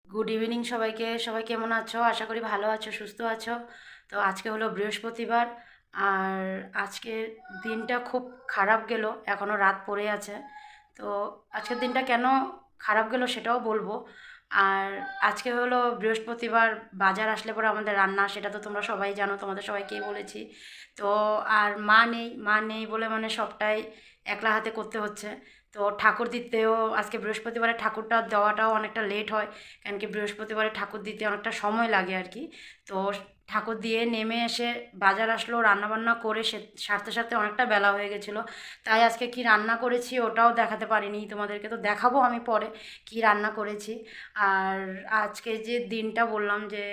Good evening সবাইকে। সবাই কেমন আছো? আশা করি ভালো আছো, সুস্থ আছো। তো আজকে হলো বৃহস্পতিবার, আর আজকের দিনটা খুব খারাপ গেল, এখনও রাত পড়ে আছে। তো আজকের দিনটা কেন খারাপ গেল সেটাও বলবো। আর আজকে হলো বৃহস্পতিবার, বাজার আসলে পরে আমাদের রান্না, সেটা তো তোমরা সবাই জানো, তোমাদের সবাইকেই বলেছি। তো আর মা নেই বলে মানে সবটাই একলা হাতে করতে হচ্ছে। তো ঠাকুর দিতেও আজকে বৃহস্পতিবারে ঠাকুরটা দেওয়াটাও অনেকটা লেট হয়, কারণ কি বৃহস্পতিবারে ঠাকুর দিতে অনেকটা সময় লাগে আর কি। তো ঠাকুর দিয়ে নেমে এসে বাজার আসলো, রান্নাবান্না করে সারতে সারতে অনেকটা বেলা হয়ে গেছিলো। তাই আজকে কি রান্না করেছি ওটাও দেখাতে পারিনি তোমাদেরকে, তো দেখাবো আমি পরে কি রান্না করেছি। আর আজকে যে দিনটা বললাম যে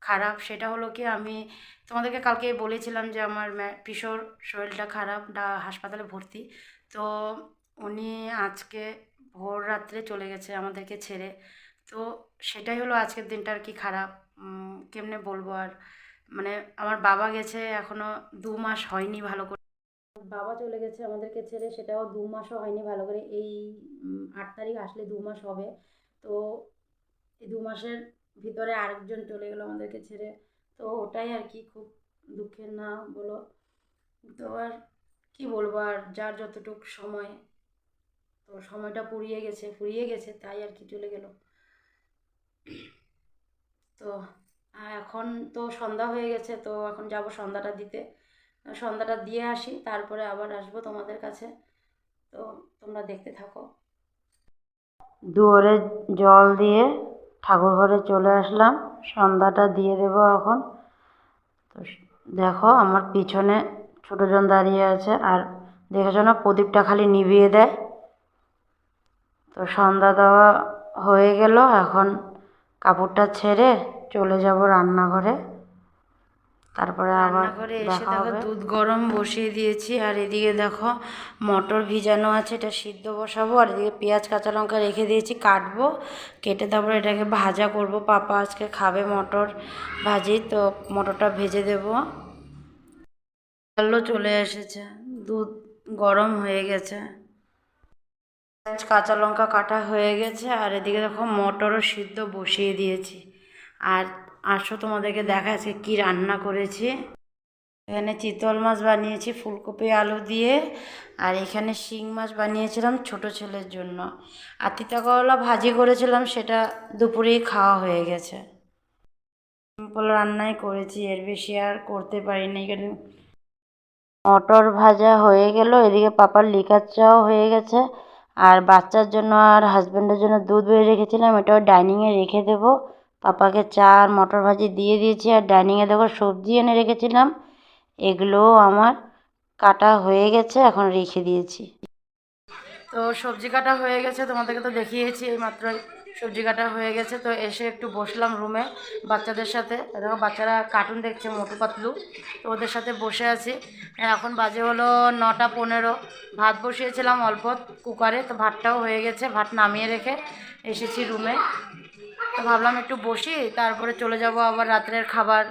খারাপ, সেটা হলো কি, আমি তোমাদেরকে কালকে বলেছিলাম যে আমার পিসোর শরীরটা খারাপ, হাসপাতালে ভর্তি। তো উনি আজকে ভোর রাত্রে চলে গেছে আমাদেরকে ছেড়ে। তো সেটাই হলো আজকের দিনটা আর কি খারাপ। কেমনে বলবো আর, মানে আমার বাবা গেছে এখনও 2 মাস হয়নি ভালো করে। বাবা চলে গেছে আমাদেরকে ছেড়ে, সেটাও 2 মাসও হয়নি ভালো করে। এই 8 তারিখ আসলে 2 মাস হবে। তো এই 2 মাসের ভিতরে আরেকজন চলে গেলো আমাদেরকে ছেড়ে। তো ওটাই আর কি, খুব দুঃখের না বলো। তো আর কি বলবো, আর যার যতটুক সময়, তো সময়টা ফুরিয়ে গেছে তাই আর কি চলে গেল। তো এখন তো সন্ধ্যা হয়ে গেছে, তো এখন যাব সন্ধ্যাটা দিতে। সন্ধ্যাটা দিয়ে আসি, তারপরে আবার আসবো তোমাদের কাছে। তো তোমরা দেখতে থাকো। দুয়ারে জল দিয়ে ঠাকুর ঘরে চলে আসলাম, সন্ধ্যাটা দিয়ে দেব এখন। তো দেখো আমার পিছনে ছোটোজন দাঁড়িয়ে আছে, আর দেখেছো না প্রদীপটা খালি নিভিয়ে দেয়। তো সন্ধ্যা দেওয়া হয়ে গেল, এখন কাপড়টা ছেড়ে চলে যাব রান্নাঘরে, তারপরে আবার রান্নাঘরে এসে দেখা দেখো হবে। দুধ গরম বসিয়ে দিয়েছি, আর এদিকে দেখো মটর ভিজানো আছে, এটা সিদ্ধ বসাবো। আর এদিকে পেঁয়াজ কাঁচা লঙ্কা রেখে দিয়েছি, কাটবো, কেটে তারপরে এটাকে ভাজা করব। পাপা আজকে খাবে মটর ভাজি, তো মটরটা ভেজে দেবো। জলও চলে এসেছে, দুধ গরম হয়ে গেছে, পেঁয়াজ কাঁচা লঙ্কা কাটা হয়ে গেছে, আর এদিকে দেখো মটরও সিদ্ধ বসিয়ে দিয়েছি। আর আসো তোমাদেরকে দেখা আজকে কী রান্না করেছি। এখানে চিতল মাছ বানিয়েছি ফুলকপি আলু দিয়ে, আর এখানে শিং মাছ বানিয়েছিলাম ছোট ছেলের জন্য। আর তিতা করলা ভাজি করেছিলাম, সেটা দুপুরেই খাওয়া হয়ে গেছে। সিম্পল রান্নাই করেছি, এর বেশি আর করতে পারিনি। কারণ মটর ভাজা হয়ে গেল, এদিকে পাপার লিকার চাও হয়ে গেছে। আর বাচ্চার জন্য আর হাজব্যান্ডের জন্য দুধ বেড়ে রেখেছিলাম, এটাও ডাইনিংয়ে রেখে দেব। পাপাকে চা আর মটর ভাজি দিয়ে দিয়েছি, আর ডাইনিংয়ে দেখো সবজি এনে রেখেছিলাম, এগুলোও আমার কাটা হয়ে গেছে, এখন রেখে দিয়েছি। তো সবজি কাটা হয়ে গেছে, তোমাদেরকে তো দেখিয়েছি এই মাত্রই সবজি কাটা হয়ে গেছে। তো এসে একটু বসলাম রুমে বাচ্চাদের সাথে। দেখো বাচ্চারা কার্টুন দেখছে, মোটু পাতলু, তো ওদের সাথে বসে আছি। এখন বাজে হলো 9টা 15। ভাত বসিয়েছিলাম অল্প কুকারে, তো ভাতটাও হয়ে গেছে, ভাত নামিয়ে রেখে এসেছি রুমে। তো ভাবলাম একটু বসি, তারপরে চলে যাব আবার রাত্রের খাবার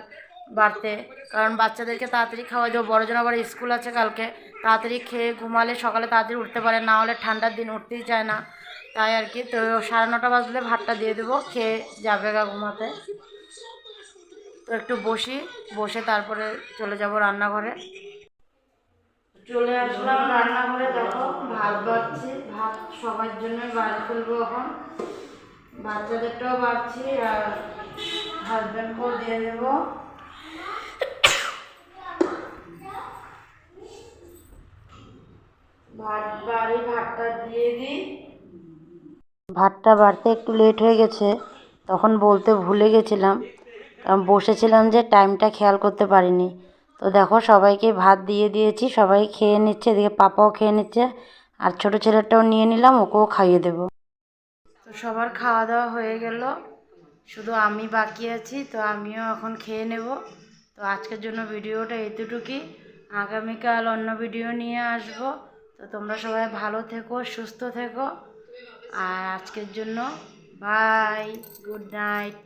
বাড়তে। কারণ বাচ্চাদেরকে তাড়াতাড়ি খাওয়াই দেবো, বড়জন আবার স্কুল আছে কালকে। তাড়াতাড়ি খেয়ে ঘুমালে সকালে তাড়াতাড়ি উঠতে পারে, না হলে ঠান্ডার দিন উঠতেই চায় না। তাই আর কি, তো 9:30 বাজলে ভাতটা দিয়ে দেবো, খেয়ে যাবে গা ঘুমাতে। তো একটু বসে তারপরে চলে যাব রান্নাঘরে। চলে আসলাম রান্নাঘরে, দেখো ভাত বাড়ছি, ভাত সবার জন্যই বাড়ি তুলবো এখন। বাচ্চাদেরটাও বাড়ছি, আর হাজব্যান্ডকেও দিয়ে দেবো। ভাতটা দিয়ে দিই। ভাতটা বাড়তে একটু লেট হয়ে গেছে, তখন বলতে ভুলে গেছিলাম, কারণ বসেছিলাম যে টাইমটা খেয়াল করতে পারিনি। তো দেখো সবাইকে ভাত দিয়ে দিয়েছি, সবাই খেয়ে নিচ্ছে, এদিকে পাপাও খেয়ে নিচ্ছে, আর ছোট ছেলেটাও নিয়ে নিলাম, ওকেও খাইয়ে দেবো। তো সবার খাওয়া দাওয়া হয়ে গেল, শুধু আমি বাকি আছি, তো আমিও এখন খেয়ে নেব। তো আজকের জন্য ভিডিওটা এতটুকুই, আগামীকাল অন্য ভিডিও নিয়ে আসব। তো তোমরা সবাই ভালো থেকো, সুস্থ থেকো। আর আজকের জন্য বাই, গুড নাইট।